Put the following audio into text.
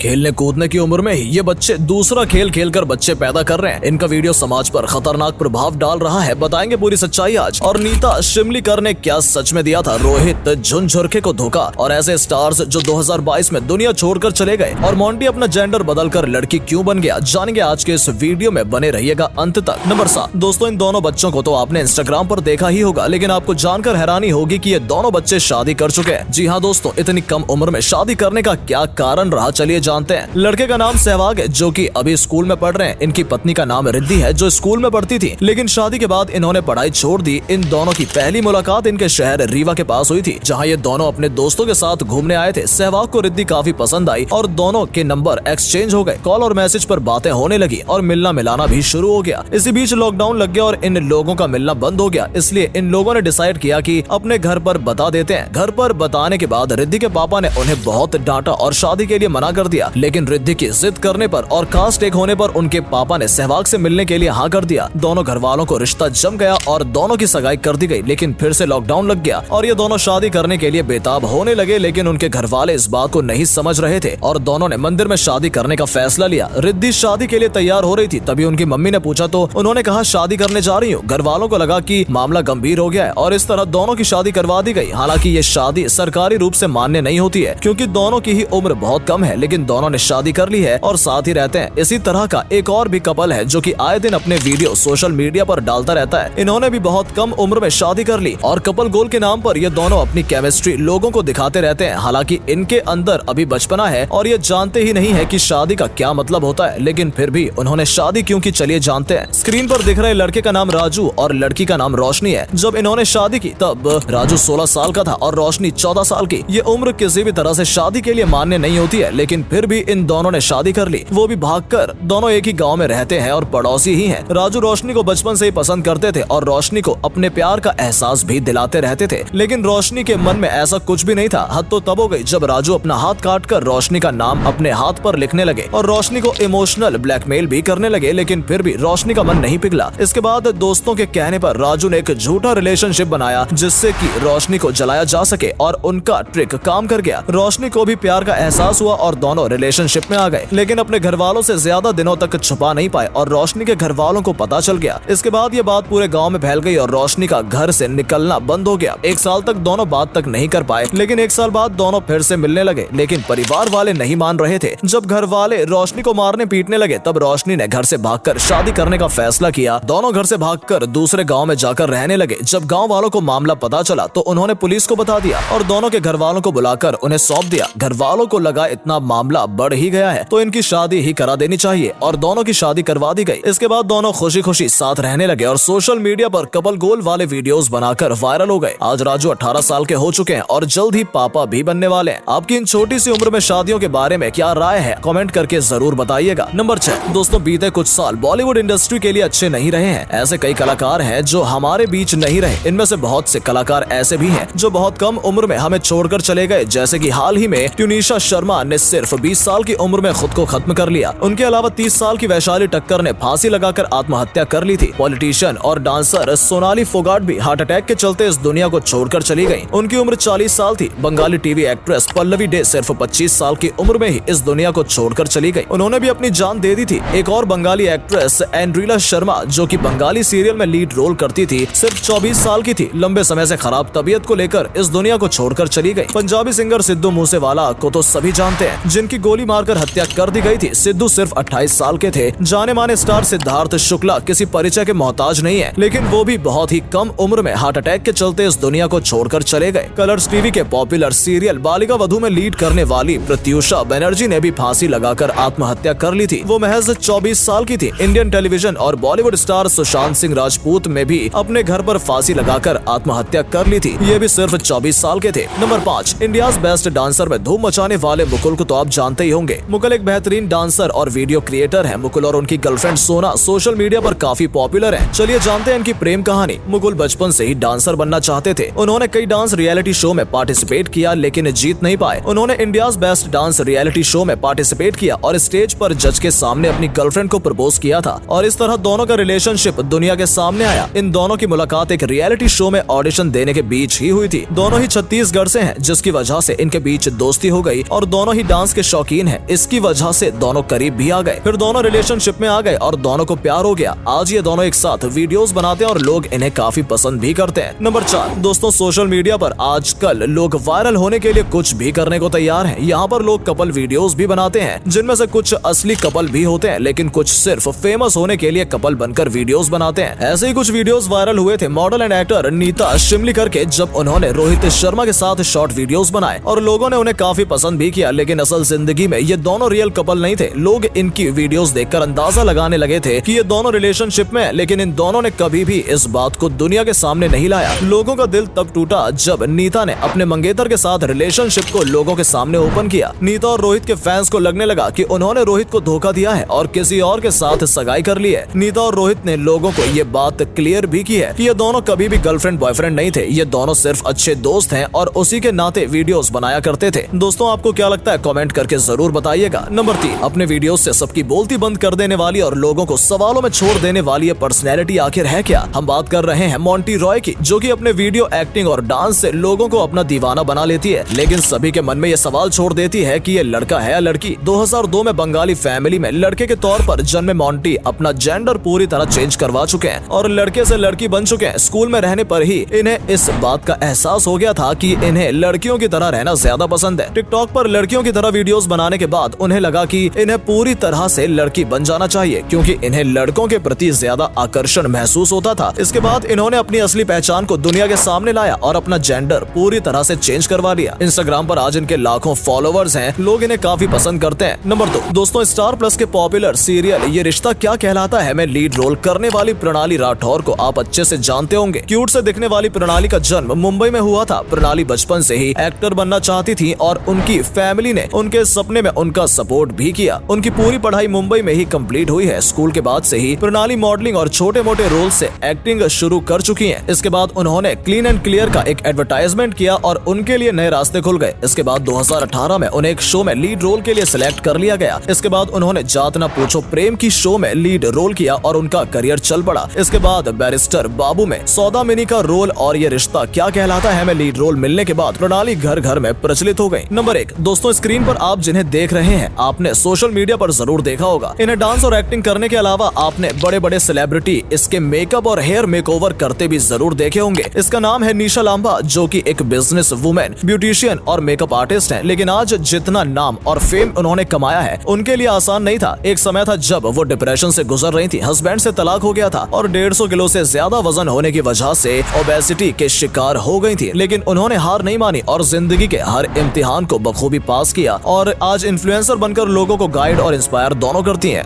खेलने कूदने की उम्र में ही ये बच्चे दूसरा खेल खेलकर बच्चे पैदा कर रहे हैं। इनका वीडियो समाज पर खतरनाक प्रभाव डाल रहा है। बताएंगे पूरी सच्चाई आज। और नीता शिमलीकर ने क्या सच में दिया था रोहित झुनझुरके को धोखा, और ऐसे स्टार्स जो 2022 में दुनिया छोड़कर चले गए, और मोंटी अपना जेंडर बदलकर लड़की क्यों बन गया, जानेंगे आज के इस वीडियो में। बने रहिएगा अंत तक। नंबर 7 दोस्तों, इन दोनों बच्चों को तो आपने इंस्टाग्राम पर देखा ही होगा, लेकिन आपको जानकर हैरानी होगी कि ये दोनों बच्चे शादी कर चुके हैं। जी हाँ दोस्तों, इतनी कम उम्र में शादी करने का क्या कारण रहा, चलिए जानते हैं। लड़के का नाम सहवाग है, जो कि अभी स्कूल में पढ़ रहे हैं। इनकी पत्नी का नाम रिद्धि है, जो स्कूल में पढ़ती थी, लेकिन शादी के बाद इन्होंने पढ़ाई छोड़ दी। इन दोनों की पहली मुलाकात इनके शहर रीवा के पास हुई थी, जहाँ ये दोनों अपने दोस्तों के साथ घूमने आए थे। सहवाग को रिद्धि काफी पसंद आई और दोनों के नंबर एक्सचेंज हो गए। कॉल और मैसेज पर बातें होने लगी और मिलना मिलाना भी शुरू हो गया। इसी बीच लॉकडाउन लग गया और इन लोगों का मिलना बंद हो गया। इसलिए इन लोगों ने डिसाइड किया कि अपने घर पर बता देते हैं। घर पर बताने के बाद रिद्धि के पापा ने उन्हें बहुत डांटा और शादी के लिए मना कर दिया, लेकिन रिद्धि की जिद करने पर और कास्ट एक होने पर उनके पापा ने सहवाग से मिलने के लिए हाँ कर दिया। दोनों घर वालों को रिश्ता जम गया और दोनों की सगाई कर दी गई। लेकिन फिर से लॉकडाउन लग गया और ये दोनों शादी करने के लिए बेताब होने लगे, लेकिन उनके घर वाले इस बात को नहीं समझ रहे थे और दोनों ने मंदिर में शादी करने का फैसला लिया। रिद्धि शादी के लिए तैयार हो रही थी, तभी उनकी मम्मी ने पूछा तो उन्होंने कहा शादी करने जा रही हूँ। घर वालों को लगा कि मामला गंभीर हो गया है और इस तरह दोनों की शादी करवा दी गई। हालांकि ये शादी सरकारी रूप से मान्य नहीं होती है, क्योंकि दोनों की ही उम्र बहुत कम है, लेकिन दोनों ने शादी कर ली है और साथ ही रहते हैं। इसी तरह का एक और भी कपल है, जो कि आए दिन अपने वीडियो सोशल मीडिया पर डालता रहता है। इन्होंने भी बहुत कम उम्र में शादी कर ली और कपल गोल के नाम पर ये दोनों अपनी केमिस्ट्री लोगों को दिखाते रहते हैं। हालांकि इनके अंदर अभी बचपना है और ये जानते ही नहीं है कि शादी का क्या मतलब होता है, लेकिन फिर भी उन्होंने शादी क्यों की, चलिए जानते हैं। स्क्रीन पर दिख रहे लड़के का नाम राजू और लड़की का नाम रोशनी है। जब इन्होंने शादी की तब राजू 16 साल का था और रोशनी 14 साल की। ये उम्र किसी भी तरह से शादी के लिए मान्य नहीं होती है, लेकिन फिर भी इन दोनों ने शादी कर ली, वो भी भागकर। दोनों एक ही गांव में रहते हैं और पड़ोसी ही हैं। राजू रोशनी को बचपन से ही पसंद करते थे और रोशनी को अपने प्यार का एहसास भी दिलाते रहते थे, लेकिन रोशनी के मन में ऐसा कुछ भी नहीं था। हद तो तब हो गई जब राजू अपना हाथ काट कर रोशनी का नाम अपने हाथ पर लिखने लगे और रोशनी को इमोशनल ब्लैकमेल भी करने लगे, लेकिन फिर भी रोशनी का मन नहीं पिघला। इसके बाद दोस्तों के कहने पर राजू ने एक झूठा रिलेशनशिप बनाया, जिससे कि रोशनी को जलाया जा सके, और उनका ट्रिक काम कर गया। रोशनी को भी प्यार का एहसास हुआ और दोनों रिलेशनशिप में आ गए, लेकिन अपने घर वालों से ज्यादा दिनों तक छुपा नहीं पाए और रोशनी के घर वालों को पता चल गया। इसके बाद ये बात पूरे गाँव में फैल गई और रोशनी का घर से निकलना बंद हो गया। 1 साल तक दोनों बात तक नहीं कर पाए, लेकिन 1 साल बाद दोनों फिर से मिलने लगे, लेकिन परिवार वाले नहीं मान रहे थे। जब घर वाले रोशनी को मारने पीटने लगे, तब रोशनी ने घर से भागकर शादी करने का फैसला किया। दोनों घर से भागकर दूसरे गांव में जाकर रहने लगे। जब गांव वालों को मामला पता चला तो उन्होंने पुलिस को बता दिया और दोनों के घर वालों को बुलाकर उन्हें सौंप दिया। घर वालों को लगा इतना मामला बढ़ ही गया है तो इनकी शादी ही करा देनी चाहिए, और दोनों की शादी करवा दी गई। इसके बाद दोनों खुशी खुशी साथ रहने लगे और सोशल मीडिया पर कपल गोल वाले वीडियोस बनाकर वायरल हो गए। आज राजू 18 साल के हो चुके हैं और जल्द ही पापा भी बनने वाले हैं। आपकी इन छोटी सी उम्र में शादियों के बारे में क्या राय है, कमेंट करके जरूर बताइएगा। नंबर 6 दोस्तों, बीते कुछ साल बॉलीवुड इंडस्ट्री के लिए अच्छे नहीं रहे हैं। ऐसे कई कलाकार हैं जो हमारे बीच नहीं रहे। इनमें से बहुत से कलाकार ऐसे भी हैं जो बहुत कम उम्र में हमें छोड़कर चले गए, जैसे कि हाल ही में ट्यूनिशा शर्मा ने सिर्फ 20 साल की उम्र में खुद को खत्म कर लिया। उनके अलावा 30 साल की वैशाली टक्कर ने फांसी लगाकर आत्महत्या कर ली थी। पॉलिटिशियन और डांसर सोनाली फोगाट भी हार्ट अटैक के चलते इस दुनिया को छोड़कर चली गयी। उनकी उम्र 40 साल थी। Bengali TV actress Pallavi day सिर्फ 25 साल की उम्र में ही इस दुनिया को छोड़कर चली गई। उन्होंने भी अपनी जान दे दी थी। एक और बंगाली एक्ट्रेस एंड्रीला शर्मा, जो कि बंगाली सीरियल में लीड रोल करती थी, सिर्फ 24 साल की थी। लंबे समय से खराब तबीयत को लेकर इस दुनिया को छोड़कर चली गई। पंजाबी सिंगर सिद्धू मूसेवाला को तो सभी जानते हैं, जिनकी गोली मारकर हत्या कर दी गई थी। सिद्धू सिर्फ 28 साल के थे। जाने माने स्टार सिद्धार्थ शुक्ला किसी परिचय के मोहताज नहीं है, लेकिन वो भी बहुत ही कम उम्र में हार्ट अटैक के चलते इस दुनिया को छोड़कर चले गए। कलर्स टीवी के पॉपुलर सीरियल बालिका वधू में लीड करने वाली प्रत्युषा बनर्जी ने भी फांसी लगाकर आत्महत्या कर ली थी। वो महज 24 साल की थी। इंडियन टेलीविजन और बॉलीवुड स्टार सुशांत सिंह राजपूत में भी अपने घर पर फांसी लगाकर आत्महत्या कर ली थी। ये भी सिर्फ 24 साल के थे। नंबर 5 इंडियाज बेस्ट डांसर में धूम मचाने वाले मुकुल को तो आप जानते ही होंगे। मुकुल एक बेहतरीन डांसर और वीडियो क्रिएटर है। मुकुल और उनकी गर्लफ्रेंड सोना सोशल मीडिया पर काफी पॉपुलर है। चलिए जानते हैं इनकी प्रेम कहानी। मुकुल बचपन से ही डांसर बनना चाहते थे। उन्होंने कई डांस रियलिटी शो में पार्टिसिपेट किया, लेकिन जीत नहीं पाए। उन्होंने India's best dance reality show में पार्टिसिपेट किया और स्टेज पर जज के सामने अपनी गर्लफ्रेंड को प्रपोज किया था, और इस तरह दोनों का रिलेशनशिप दुनिया के सामने आया। इन दोनों की मुलाकात एक रियलिटी शो में ऑडिशन देने के बीच ही हुई थी। दोनों ही छत्तीसगढ़ से हैं, जिसकी वजह से इनके बीच दोस्ती हो गई और दोनों ही डांस के शौकीन है, इसकी वजह से दोनों करीब भी आ गए। फिर दोनों रिलेशनशिप में आ गए और दोनों को प्यार हो गया। आज ये दोनों एक साथ वीडियोस बनाते हैं और लोग इन्हें काफी पसंद भी करते हैं। नंबर 4 दोस्तों, सोशल मीडिया पर आजकल लोग वायरल होने के लिए कुछ भी करने को तैयार हैं। यहाँ पर लोग कपल वीडियोस भी बनाते हैं, जिनमें से कुछ असली कपल भी होते हैं, लेकिन कुछ सिर्फ फेमस होने के लिए कपल बनकर वीडियोस बनाते हैं। ऐसे ही कुछ वीडियोस वायरल हुए थे मॉडल एंड एक्टर नीता शिमलीकर के, जब उन्होंने रोहित शर्मा के साथ शॉर्ट वीडियोस बनाए और लोगों ने उन्हें काफी पसंद भी किया। लेकिन असल जिंदगी में ये दोनों रियल कपल नहीं थे। लोग इनकी वीडियोस देखकर अंदाजा लगाने लगे थे कि ये दोनों रिलेशनशिप में हैं, लेकिन इन दोनों ने कभी भी इस बात को दुनिया के सामने नहीं लाया। लोगों का दिल तब टूटा जब नीता ने अपने मंगेतर के साथ रिलेशनशिप को लोगों के सामने ओपन किया। नीता और रोहित के फैंस को लगने लगा कि उन्होंने रोहित को धोखा दिया है और किसी और के साथ सगाई कर ली है। नीता और रोहित ने लोगों को ये बात क्लियर भी की है कि ये दोनों कभी भी गर्लफ्रेंड बॉयफ्रेंड नहीं थे। ये दोनों सिर्फ अच्छे दोस्त हैं और उसी के नाते वीडियोस बनाया करते थे। दोस्तों, आपको क्या लगता है कमेंट करके जरूर बताइएगा। नंबर 3, अपने वीडियोस से सबकी बोलती बंद कर देने वाली और लोगों को सवालों में छोड़ देने वाली ये पर्सनैलिटी आखिर है क्या? हम बात कर रहे हैं मोंटी रॉय की, जो कि अपने वीडियो, एक्टिंग और डांस से लोगों को अपना दीवाना बना लेती है, लेकिन सभी के मन में ये सवाल छोड़ देती है कि ये लड़का है या लड़की। 2002 में बंगाली फैमिली में लड़के के तौर पर जन्मे मोंटी अपना जेंडर पूरी तरह चेंज करवा चुके हैं और लड़के से लड़की बन चुके हैं। स्कूल में रहने पर ही इन्हें इस बात का एहसास हो गया था कि इन्हें लड़कियों की तरह रहना ज्यादा पसंद है। टिकटॉक पर लड़कियों की तरह वीडियोस बनाने के बाद उन्हें लगा कि इन्हें पूरी तरह से लड़की बन जाना चाहिए, क्योंकि इन्हें लड़कों के प्रति ज्यादा आकर्षण महसूस होता था। इसके बाद इन्होंने अपनी असली पहचान को दुनिया के सामने लाया और अपना जेंडर पूरी तरह से चेंज करवा लिया। इंस्टाग्राम पर आज इनके लाखों फॉलोवर्स हैं, लोग इन्हें काफी पसंद करते हैं। नंबर 2 दोस्तों, स्टार प्लस के पॉपुलर सीरियल ये रिश्ता क्या कहलाता है में लीड रोल करने वाली प्रणाली राठौर को आप अच्छे से जानते होंगे। क्यूट से दिखने वाली प्रणाली का जन्म मुंबई में हुआ था। प्रणाली बचपन से ही एक्टर बनना चाहती थी और उनकी फैमिली ने उनके सपने में उनका सपोर्ट भी किया। उनकी पूरी पढ़ाई मुंबई में ही कंप्लीट हुई है। स्कूल के बाद से ही प्रणाली मॉडलिंग और छोटे मोटे रोल से एक्टिंग शुरू कर चुकी हैं। इसके बाद उन्होंने क्लीन एंड क्लियर का एक एडवर्टाइजमेंट किया और उनके लिए नए रास्ते खुल गए। इसके बाद 2018 में उन्हें एक शो में लीड रोल के लिए सिलेक्ट कर लिया गया। इसके बाद उन्होंने जात ना पूछो प्रेम की शो में लीड रोल किया और उनका करियर चल पड़ा। इसके बाद बैरिस्टर बाबू में सौदा मिनी का रोल और ये रिश्ता क्या कहलाता है में लीड रोल मिलने के बाद प्रणाली घर घर में प्रचलित हो गई। नंबर 1 दोस्तों, स्क्रीन पर आप जिन्हें देख रहे हैं आपने सोशल मीडिया पर जरूर देखा होगा। इन्हें डांस और एक्टिंग करने के अलावा आपने बड़े बड़े सेलिब्रिटी इसके मेकअप और हेयर मेकओवर करते भी जरूर देखे होंगे। इसका नाम है निशा लांबा, जो कि एक बिजनेस वुमेन, ब्यूटिशियन और मेकअप आर्टिस्ट है। लेकिन आज जितना नाम और फेम उन्होंने कमाया है उनके लिए आसान नहीं था। एक समय था जब वो डिप्रेशन से गुजर रही थी, हस्बैंड से तलाक हो गया था और 150 किलो से ज्यादा वजन होने की वजह से ओबेसिटी के शिकार हो गई थी। लेकिन उन्होंने हार नहीं मानी और जिंदगी के हर इम्तिहान को बखूबी पास किया और आज इन्फ्लुएंसर बनकर लोगों को गाइड और इंस्पायर दोनों करती हैं।